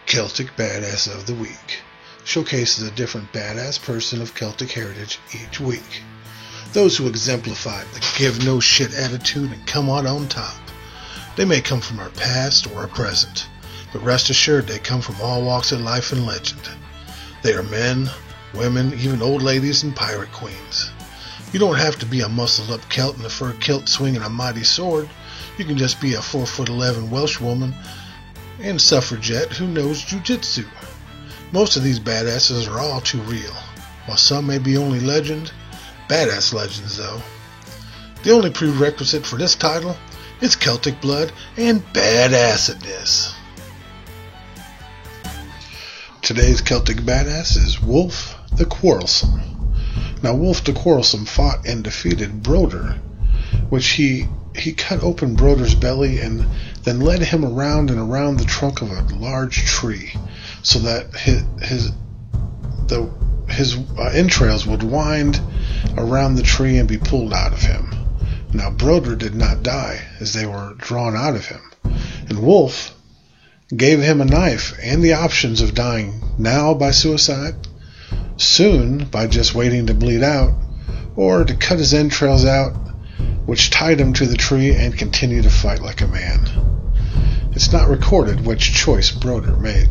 Celtic Badass of the Week showcases a different badass person of Celtic heritage each week. Those who exemplify the give no shit attitude and come out on top. They may come from our past or our present, but rest assured they come from all walks of life and legend. They are men, women, even old ladies and pirate queens. You don't have to be a muscled-up Celt in a fur kilt swinging a mighty sword. You can just be a 4'11" Welsh woman and suffragette who knows Jui Jitsu. Most of these badasses are all too real. While some may be only legend, badass legends though. The only prerequisite for this title is Celtic blood and badassedness. Today's Celtic badass is Wulf the Quarrelsome. Now Wulf the Quarrelsome fought and defeated Broder, which he cut open Broder's belly and then led him around and around the trunk of a large tree, so that his entrails would wind around the tree and be pulled out of him. Now Broder did not die as they were drawn out of him, and Wulf gave him a knife and the options of dying now by suicide, soon by just waiting to bleed out, or to cut his entrails out, which tied him to the tree and continue to fight like a man. It's not recorded which choice Broder made.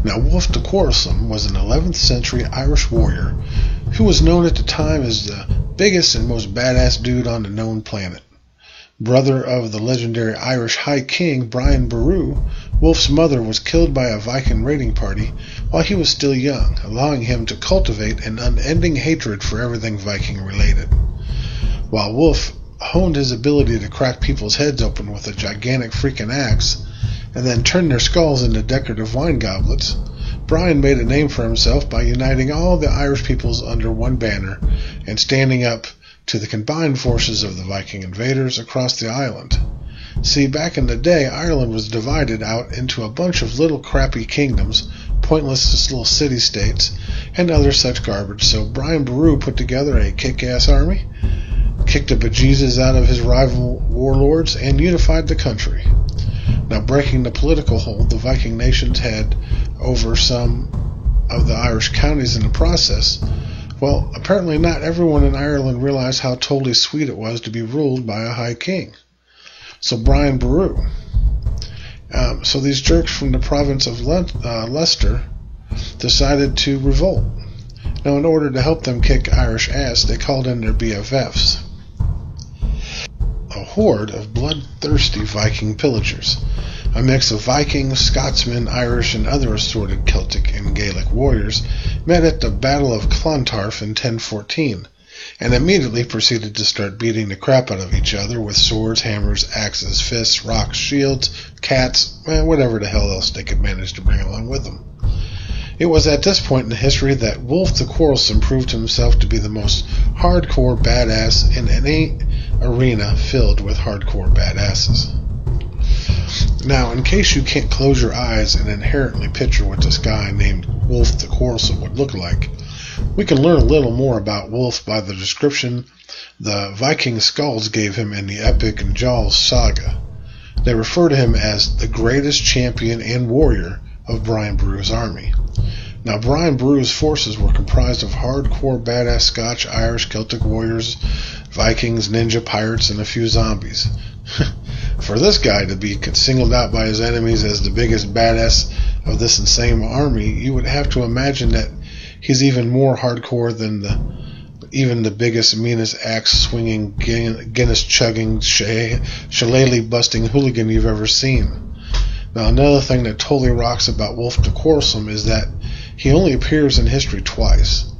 Now Wulf the Quarrelsome was an 11th century Irish warrior who was known at the time as the biggest and most badass dude on the known planet. Brother of the legendary Irish High King Brian Boru, Wulf's mother was killed by a Viking raiding party while he was still young, allowing him to cultivate an unending hatred for everything Viking related. While Wulf honed his ability to crack people's heads open with a gigantic freaking axe and then turn their skulls into decorative wine goblets, Brian made a name for himself by uniting all the Irish peoples under one banner and standing up to the combined forces of the Viking invaders across the island. See, back in the day, Ireland was divided out into a bunch of little crappy kingdoms, pointless little city-states, and other such garbage, so Brian Boru put together a kick-ass army, kicked the bejesus out of his rival warlords, and unified the country. Now, breaking the political hold the Viking nations had over some of the Irish counties in the process, well, apparently not everyone in Ireland realized how totally sweet it was to be ruled by a high king. So Brian Boru. So these jerks from the province of Leicester decided to revolt. Now, in order to help them kick Irish ass, they called in their BFFs, a horde of bloodthirsty Viking pillagers, a mix of Vikings, Scotsmen, Irish, and other assorted Celtic and Gaelic warriors, met at the Battle of Clontarf in 1014, and immediately proceeded to start beating the crap out of each other with swords, hammers, axes, fists, rocks, shields, cats, and whatever the hell else they could manage to bring along with them. It was at this point in history that Wulf the Quarrelsome proved himself to be the most hardcore badass in any arena filled with hardcore badasses. Now, in case you can't close your eyes and inherently picture what this guy named Wulf the Quarrelsome would look like, we can learn a little more about Wulf by the description the Viking skulls gave him in the epic Njal saga. They refer to him as the greatest champion and warrior of Brian Boru's army. Now, Brian Boru's forces were comprised of hardcore badass Scotch, Irish, Celtic warriors, Vikings, ninja pirates, and a few zombies. For this guy to be singled out by his enemies as the biggest badass of this insane army, you would have to imagine that he's even more hardcore than even the biggest, meanest axe-swinging, Guinness-chugging, shillelagh-busting hooligan you've ever seen. Now, another thing that totally rocks about Wulf the Quarrelsome is that he only appears in history twice,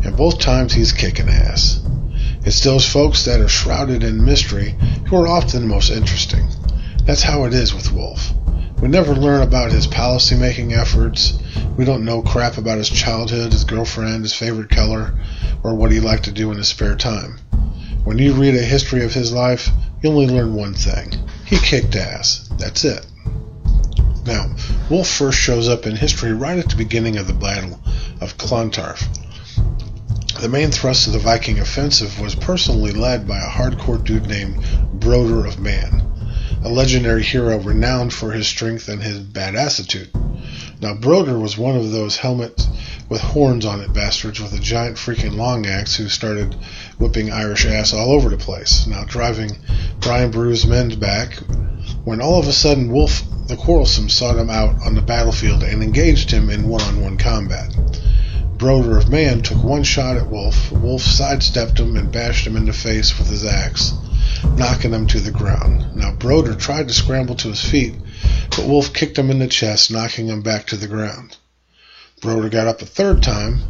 and both times he's kicking ass. It's those folks that are shrouded in mystery who are often the most interesting. That's how it is with Wulf. We never learn about his policy-making efforts. We don't know crap about his childhood, his girlfriend, his favorite color, or what he liked to do in his spare time. When you read a history of his life, you only learn one thing. He kicked ass. That's it. Now, Wulf first shows up in history right at the beginning of the Battle of Clontarf. The main thrust of the Viking offensive was personally led by a hardcore dude named Broder of Man. a legendary hero renowned for his strength and his badassitude. Now, Broder was one of those helmets with horns on it bastards with a giant freaking long axe who started whipping Irish ass all over the place. Now, driving Brian Boru's men back, when all of a sudden Wolf the Quarrelsome sought him out on the battlefield and engaged him in one-on-one combat. Broder of Man took one shot at Wolf. Wolf sidestepped him and bashed him in the face with his axe, knocking him to the ground. Now, Broder tried to scramble to his feet, but Wolf kicked him in the chest, knocking him back to the ground. Broder got up a third time,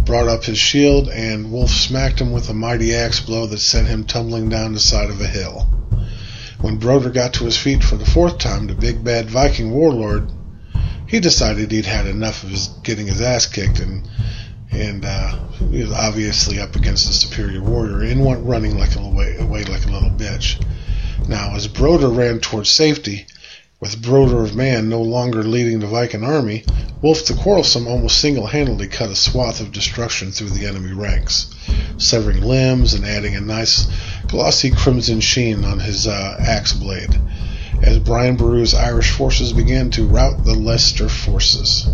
brought up his shield, and Wolf smacked him with a mighty axe blow that sent him tumbling down the side of a hill. When Broder got to his feet for the fourth time, the big bad Viking warlord, he decided he'd had enough of getting his ass kicked, and he was obviously up against a superior warrior and went running away like a little bitch. Now, as Broder ran towards safety, with Broder of Man no longer leading the Viking army, Wolf the Quarrelsome almost single-handedly cut a swath of destruction through the enemy ranks, severing limbs and adding a nice glossy crimson sheen on his axe blade, as Brian Boru's Irish forces began to rout the Leicester forces.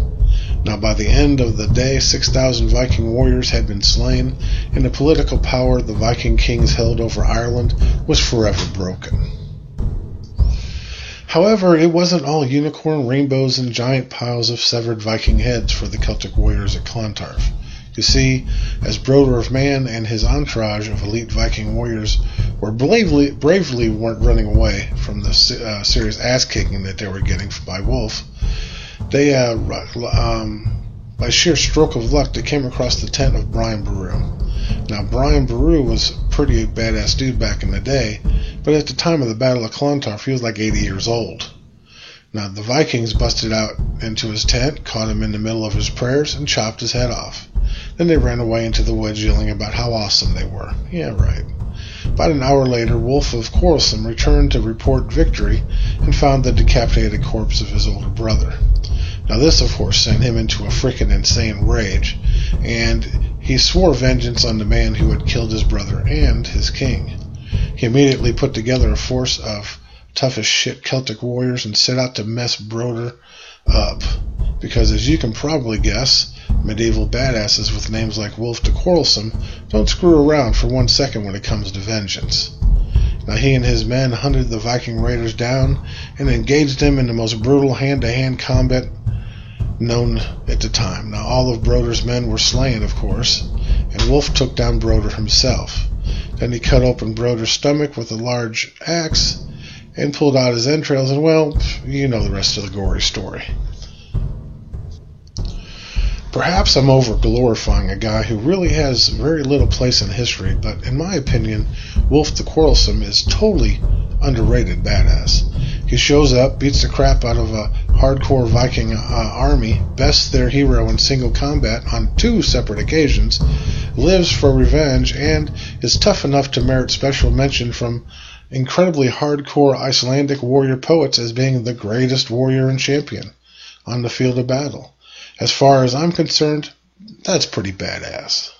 Now, by the end of the day, 6,000 Viking warriors had been slain, and the political power the Viking kings held over Ireland was forever broken. However, it wasn't all unicorn rainbows and giant piles of severed Viking heads for the Celtic warriors at Clontarf. You see, as Broder of Man and his entourage of elite Viking warriors were bravely running away from the serious ass-kicking that they were getting by Wolf, they, by sheer stroke of luck, they came across the tent of Brian Boru. Now, Brian Boru was a pretty badass dude back in the day, but at the time of the Battle of Clontarf, he was like 80 years old. Now, the Vikings busted out into his tent, caught him in the middle of his prayers, and chopped his head off. Then they ran away into the woods yelling about how awesome they were. Yeah, right. About an hour later, Wolf of Quarrelsome returned to report victory and found the decapitated corpse of his older brother. Now, this, of course, sent him into a frickin' insane rage, and he swore vengeance on the man who had killed his brother and his king. He immediately put together a force of tough as shit Celtic warriors and set out to mess Broder up, because, as you can probably guess, medieval badasses with names like Wolf the Quarrelsome don't screw around for 1 second when it comes to vengeance. Now, he and his men hunted the Viking raiders down and engaged them in the most brutal hand-to-hand combat known at the time. Now, all of Broder's men were slain, of course, and Wolf took down Broder himself. Then he cut open Broder's stomach with a large axe and pulled out his entrails, and, well, you know the rest of the gory story. Perhaps I'm over-glorifying a guy who really has very little place in history, but in my opinion, Wolf the Quarrelsome is totally underrated badass. He shows up, beats the crap out of a hardcore Viking army, bests their hero in single combat on 2 separate occasions, lives for revenge, and is tough enough to merit special mention from incredibly hardcore Icelandic warrior poets as being the greatest warrior and champion on the field of battle. As far as I'm concerned, that's pretty badass.